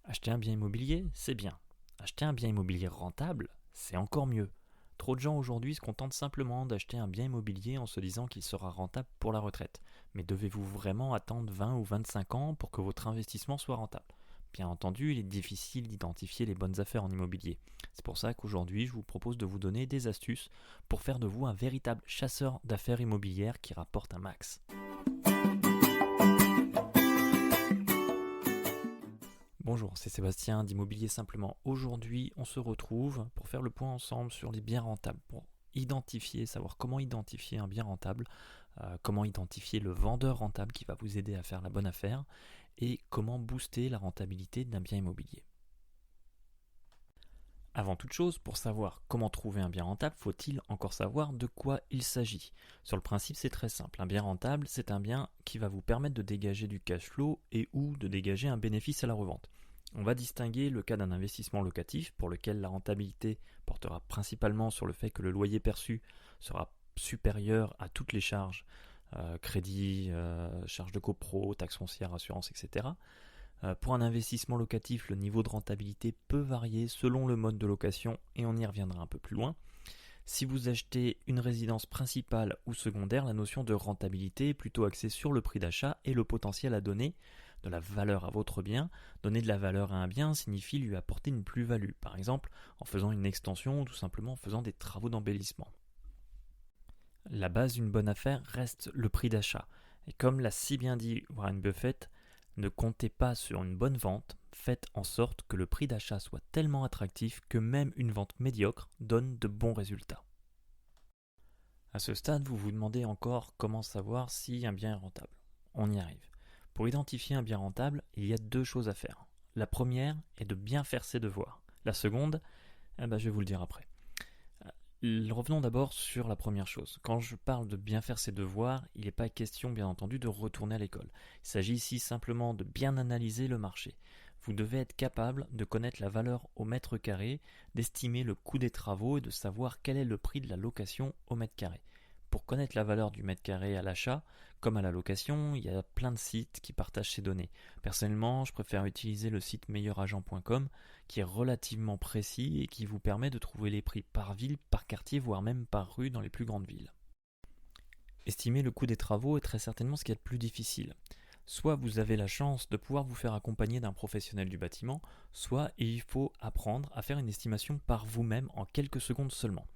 Acheter un bien immobilier, c'est bien. Acheter un bien immobilier rentable, c'est encore mieux. Trop de gens aujourd'hui se contentent simplement d'acheter un bien immobilier en se disant qu'il sera rentable pour la retraite. Mais devez-vous vraiment attendre 20 ou 25 ans pour que votre investissement soit rentable? Bien entendu, il est difficile d'identifier les bonnes affaires en immobilier. C'est pour ça qu'aujourd'hui, je vous propose de vous donner des astuces pour faire de vous un véritable chasseur d'affaires immobilières qui rapporte un max. Bonjour, c'est Sébastien d'Immobilier Simplement. Aujourd'hui, on se retrouve pour faire le point ensemble sur les biens rentables, pour savoir comment identifier un bien rentable, comment identifier le vendeur rentable qui va vous aider à faire la bonne affaire et comment booster la rentabilité d'un bien immobilier. Avant toute chose, pour savoir comment trouver un bien rentable, faut-il encore savoir de quoi il s'agit. Sur le principe, c'est très simple. Un bien rentable, c'est un bien qui va vous permettre de dégager du cash flow et ou de dégager un bénéfice à la revente. On va distinguer le cas d'un investissement locatif pour lequel la rentabilité portera principalement sur le fait que le loyer perçu sera supérieur à toutes les charges, crédit, charges de copro, taxes foncières, assurance, etc. Pour un investissement locatif, le niveau de rentabilité peut varier selon le mode de location et on y reviendra un peu plus loin. Si vous achetez une résidence principale ou secondaire, la notion de rentabilité est plutôt axée sur le prix d'achat et le potentiel à donner de la valeur à votre bien. Donner de la valeur à un bien signifie lui apporter une plus-value, par exemple en faisant une extension ou tout simplement en faisant des travaux d'embellissement. La base d'une bonne affaire reste le prix d'achat. Et comme l'a si bien dit Warren Buffett, ne comptez pas sur une bonne vente, faites en sorte que le prix d'achat soit tellement attractif que même une vente médiocre donne de bons résultats. À ce stade, vous vous demandez encore comment savoir si un bien est rentable. On y arrive. Pour identifier un bien rentable, il y a deux choses à faire. La première est de bien faire ses devoirs. La seconde, je vais vous le dire après. Revenons d'abord sur la première chose. Quand je parle de bien faire ses devoirs, il n'est pas question bien entendu de retourner à l'école. Il s'agit ici simplement de bien analyser le marché. Vous devez être capable de connaître la valeur au mètre carré, d'estimer le coût des travaux et de savoir quel est le prix de la location au mètre carré. Pour connaître la valeur du mètre carré à l'achat, comme à la location, il y a plein de sites qui partagent ces données. Personnellement, je préfère utiliser le site meilleuragent.com qui est relativement précis et qui vous permet de trouver les prix par ville, par quartier, voire même par rue dans les plus grandes villes. Estimer le coût des travaux est très certainement ce qu'il y a de plus difficile. Soit vous avez la chance de pouvoir vous faire accompagner d'un professionnel du bâtiment, soit il faut apprendre à faire une estimation par vous-même en quelques secondes seulement.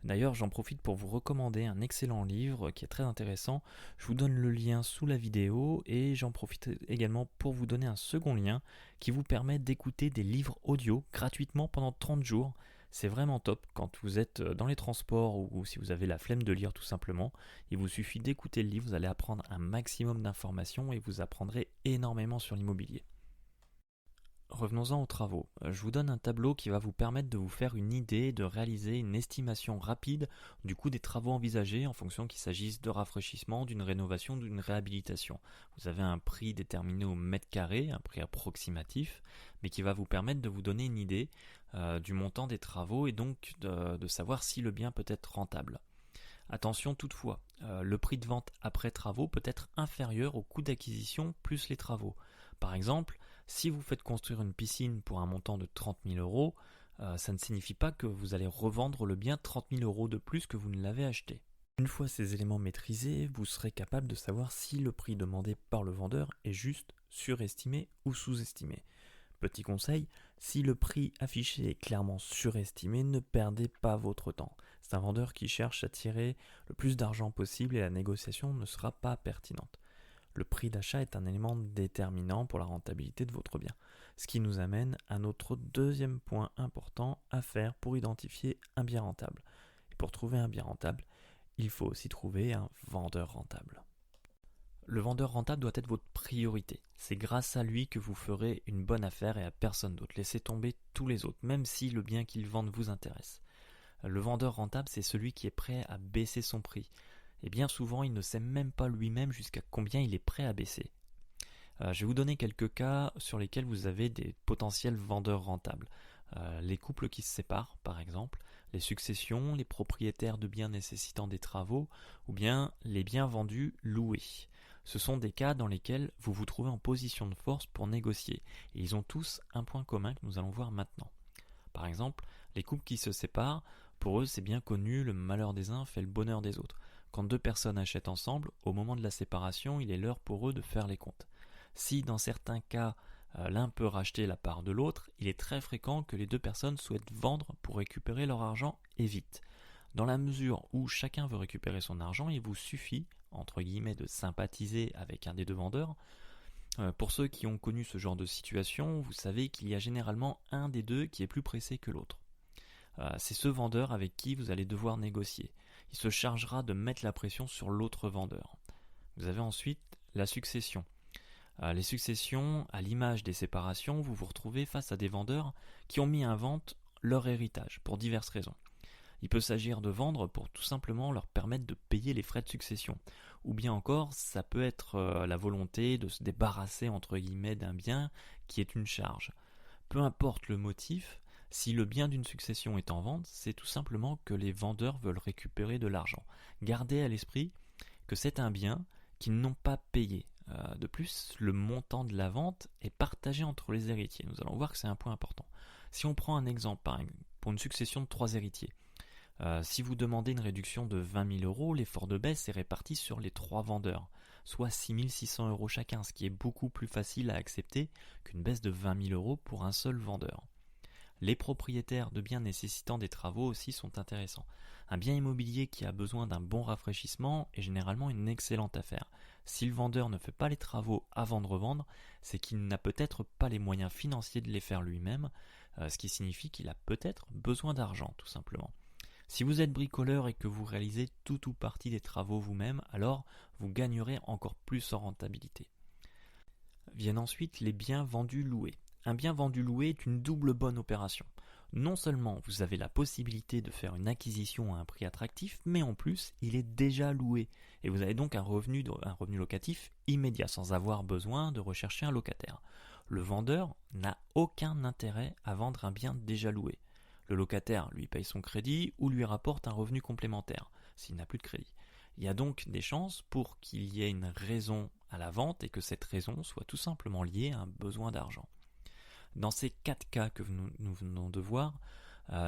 D'ailleurs, j'en profite pour vous recommander un excellent livre qui est très intéressant. Je vous donne le lien sous la vidéo et j'en profite également pour vous donner un second lien qui vous permet d'écouter des livres audio gratuitement pendant 30 jours. C'est vraiment top quand vous êtes dans les transports ou si vous avez la flemme de lire tout simplement. Il vous suffit d'écouter le livre, vous allez apprendre un maximum d'informations et vous apprendrez énormément sur l'immobilier. Revenons-en aux travaux. Je vous donne un tableau qui va vous permettre de vous faire une idée, de réaliser une estimation rapide du coût des travaux envisagés en fonction qu'il s'agisse de rafraîchissement, d'une rénovation, d'une réhabilitation. Vous avez un prix déterminé au mètre carré, un prix approximatif, mais qui va vous permettre de vous donner une idée du montant des travaux et donc de savoir si le bien peut être rentable. Attention toutefois, le prix de vente après travaux peut être inférieur au coût d'acquisition plus les travaux. Par exemple, si vous faites construire une piscine pour un montant de 30 000 euros, ça ne signifie pas que vous allez revendre le bien 30 000 euros de plus que vous ne l'avez acheté. Une fois ces éléments maîtrisés, vous serez capable de savoir si le prix demandé par le vendeur est juste, surestimé ou sous-estimé. Petit conseil, si le prix affiché est clairement surestimé, ne perdez pas votre temps. C'est un vendeur qui cherche à tirer le plus d'argent possible et la négociation ne sera pas pertinente. Le prix d'achat est un élément déterminant pour la rentabilité de votre bien. Ce qui nous amène à notre deuxième point important à faire pour identifier un bien rentable. Et pour trouver un bien rentable, il faut aussi trouver un vendeur rentable. Le vendeur rentable doit être votre priorité. C'est grâce à lui que vous ferez une bonne affaire et à personne d'autre. Laissez tomber tous les autres, même si le bien qu'ils vendent vous intéresse. Le vendeur rentable, c'est celui qui est prêt à baisser son prix. Et bien souvent, il ne sait même pas lui-même jusqu'à combien il est prêt à baisser. Je vais vous donner quelques cas sur lesquels vous avez des potentiels vendeurs rentables. Les couples qui se séparent, par exemple, les successions, les propriétaires de biens nécessitant des travaux, ou bien les biens vendus loués. Ce sont des cas dans lesquels vous vous trouvez en position de force pour négocier. Et ils ont tous un point commun que nous allons voir maintenant. Par exemple, les couples qui se séparent, pour eux c'est bien connu, le malheur des uns fait le bonheur des autres. Quand deux personnes achètent ensemble, au moment de la séparation, il est l'heure pour eux de faire les comptes. Si dans certains cas, l'un peut racheter la part de l'autre, il est très fréquent que les deux personnes souhaitent vendre pour récupérer leur argent et vite. Dans la mesure où chacun veut récupérer son argent, il vous suffit, entre guillemets, de sympathiser avec un des deux vendeurs. Pour ceux qui ont connu ce genre de situation, vous savez qu'il y a généralement un des deux qui est plus pressé que l'autre. C'est ce vendeur avec qui vous allez devoir négocier. Il se chargera de mettre la pression sur l'autre vendeur. Vous avez ensuite la succession. Les successions, à l'image des séparations, vous vous retrouvez face à des vendeurs qui ont mis en vente leur héritage pour diverses raisons. Il peut s'agir de vendre pour tout simplement leur permettre de payer les frais de succession. Ou bien encore, ça peut être la volonté de se débarrasser entre guillemets d'un bien qui est une charge. Peu importe le motif, si le bien d'une succession est en vente, c'est tout simplement que les vendeurs veulent récupérer de l'argent. Gardez à l'esprit que c'est un bien qu'ils n'ont pas payé. De plus, le montant de la vente est partagé entre les héritiers. Nous allons voir que c'est un point important. Si on prend un exemple, pour une succession de 3 héritiers, si vous demandez une réduction de 20 000 euros, l'effort de baisse est réparti sur les 3 vendeurs, soit 6 600 euros chacun, ce qui est beaucoup plus facile à accepter qu'une baisse de 20 000 euros pour un seul vendeur. Les propriétaires de biens nécessitant des travaux aussi sont intéressants. Un bien immobilier qui a besoin d'un bon rafraîchissement est généralement une excellente affaire. Si le vendeur ne fait pas les travaux avant de revendre, c'est qu'il n'a peut-être pas les moyens financiers de les faire lui-même, ce qui signifie qu'il a peut-être besoin d'argent tout simplement. Si vous êtes bricoleur et que vous réalisez tout ou partie des travaux vous-même, alors vous gagnerez encore plus en rentabilité. Viennent ensuite les biens vendus loués. Un bien vendu loué est une double bonne opération. Non seulement vous avez la possibilité de faire une acquisition à un prix attractif, mais en plus il est déjà loué et vous avez donc un revenu locatif immédiat sans avoir besoin de rechercher un locataire. Le vendeur n'a aucun intérêt à vendre un bien déjà loué. Le locataire lui paye son crédit ou lui rapporte un revenu complémentaire s'il n'a plus de crédit. Il y a donc des chances pour qu'il y ait une raison à la vente et que cette raison soit tout simplement liée à un besoin d'argent. Dans ces 4 cas que nous venons de voir,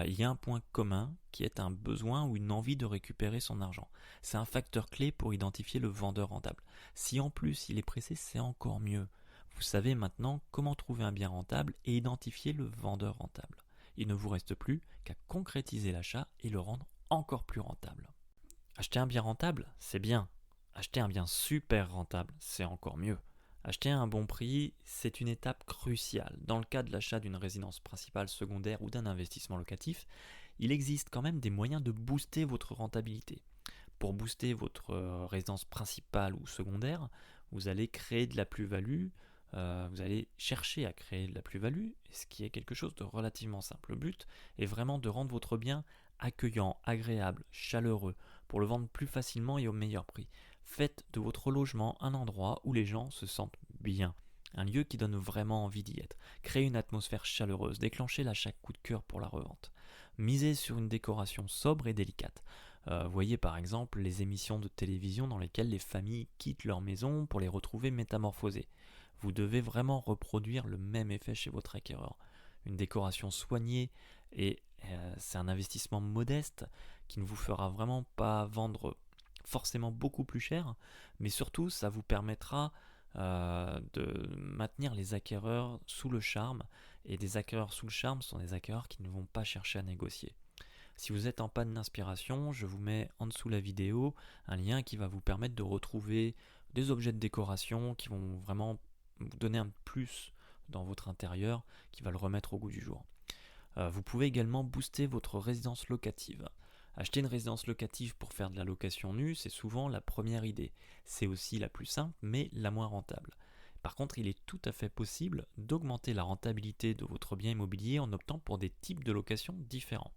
il y a un point commun qui est un besoin ou une envie de récupérer son argent. C'est un facteur clé pour identifier le vendeur rentable. Si en plus il est pressé, c'est encore mieux. Vous savez maintenant comment trouver un bien rentable et identifier le vendeur rentable. Il ne vous reste plus qu'à concrétiser l'achat et le rendre encore plus rentable. Acheter un bien rentable, c'est bien. Acheter un bien super rentable, c'est encore mieux. Acheter à un bon prix, c'est une étape cruciale. Dans le cas de l'achat d'une résidence principale, secondaire ou d'un investissement locatif, il existe quand même des moyens de booster votre rentabilité. Pour booster votre résidence principale ou secondaire, vous allez créer de la plus-value, vous allez chercher à créer de la plus-value, ce qui est quelque chose de relativement simple. Le but est vraiment de rendre votre bien accueillant, agréable, chaleureux, pour le vendre plus facilement et au meilleur prix. Faites de votre logement un endroit où les gens se sentent bien, un lieu qui donne vraiment envie d'y être. Créez une atmosphère chaleureuse, déclenchez l'achat coup de cœur pour la revente. Misez sur une décoration sobre et délicate. Voyez par exemple les émissions de télévision dans lesquelles les familles quittent leur maison pour les retrouver métamorphosées. Vous devez vraiment reproduire le même effet chez votre acquéreur. Une décoration soignée et c'est un investissement modeste qui ne vous fera vraiment pas vendre forcément beaucoup plus cher, mais surtout ça vous permettra de maintenir les acquéreurs sous le charme, et des acquéreurs sous le charme sont des acquéreurs qui ne vont pas chercher à négocier. Si vous êtes en panne d'inspiration, je vous mets en dessous la vidéo un lien qui va vous permettre de retrouver des objets de décoration qui vont vraiment vous donner un plus dans votre intérieur, qui va le remettre au goût du jour. Vous pouvez également booster votre résidence locative. Acheter une résidence locative pour faire de la location nue, c'est souvent la première idée. C'est aussi la plus simple, mais la moins rentable. Par contre, il est tout à fait possible d'augmenter la rentabilité de votre bien immobilier en optant pour des types de location différents.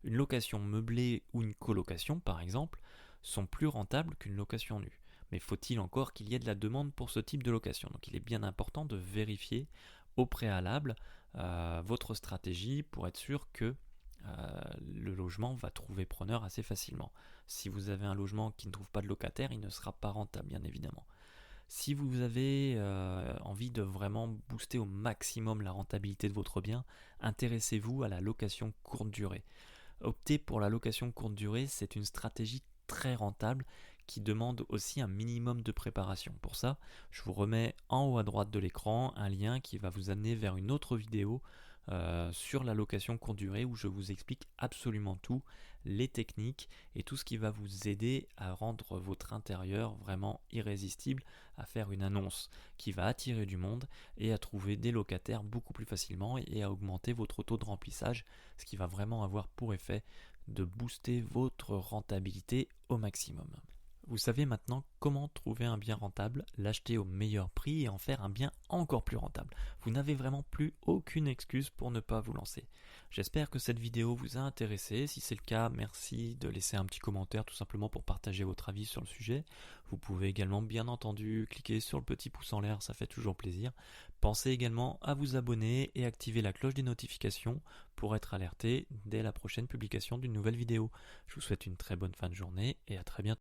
Une location meublée ou une colocation, par exemple, sont plus rentables qu'une location nue. Mais faut-il encore qu'il y ait de la demande pour ce type de location? Donc il est bien important de vérifier au préalable votre stratégie pour être sûr que le logement va trouver preneur assez facilement. Si vous avez un logement qui ne trouve pas de locataire, il ne sera pas rentable, bien évidemment. Si vous avez envie de vraiment booster au maximum la rentabilité de votre bien, intéressez-vous à la location courte durée. Opter pour la location courte durée, c'est une stratégie très rentable qui demande aussi un minimum de préparation. Pour ça, je vous remets en haut à droite de l'écran un lien qui va vous amener vers une autre vidéo sur la location courte durée où je vous explique absolument tout, les techniques et tout ce qui va vous aider à rendre votre intérieur vraiment irrésistible, à faire une annonce qui va attirer du monde et à trouver des locataires beaucoup plus facilement et à augmenter votre taux de remplissage, ce qui va vraiment avoir pour effet de booster votre rentabilité au maximum. Vous savez maintenant comment trouver un bien rentable, l'acheter au meilleur prix et en faire un bien encore plus rentable. Vous n'avez vraiment plus aucune excuse pour ne pas vous lancer. J'espère que cette vidéo vous a intéressé. Si c'est le cas, merci de laisser un petit commentaire tout simplement pour partager votre avis sur le sujet. Vous pouvez également bien entendu cliquer sur le petit pouce en l'air, ça fait toujours plaisir. Pensez également à vous abonner et activer la cloche des notifications pour être alerté dès la prochaine publication d'une nouvelle vidéo. Je vous souhaite une très bonne fin de journée et à très bientôt.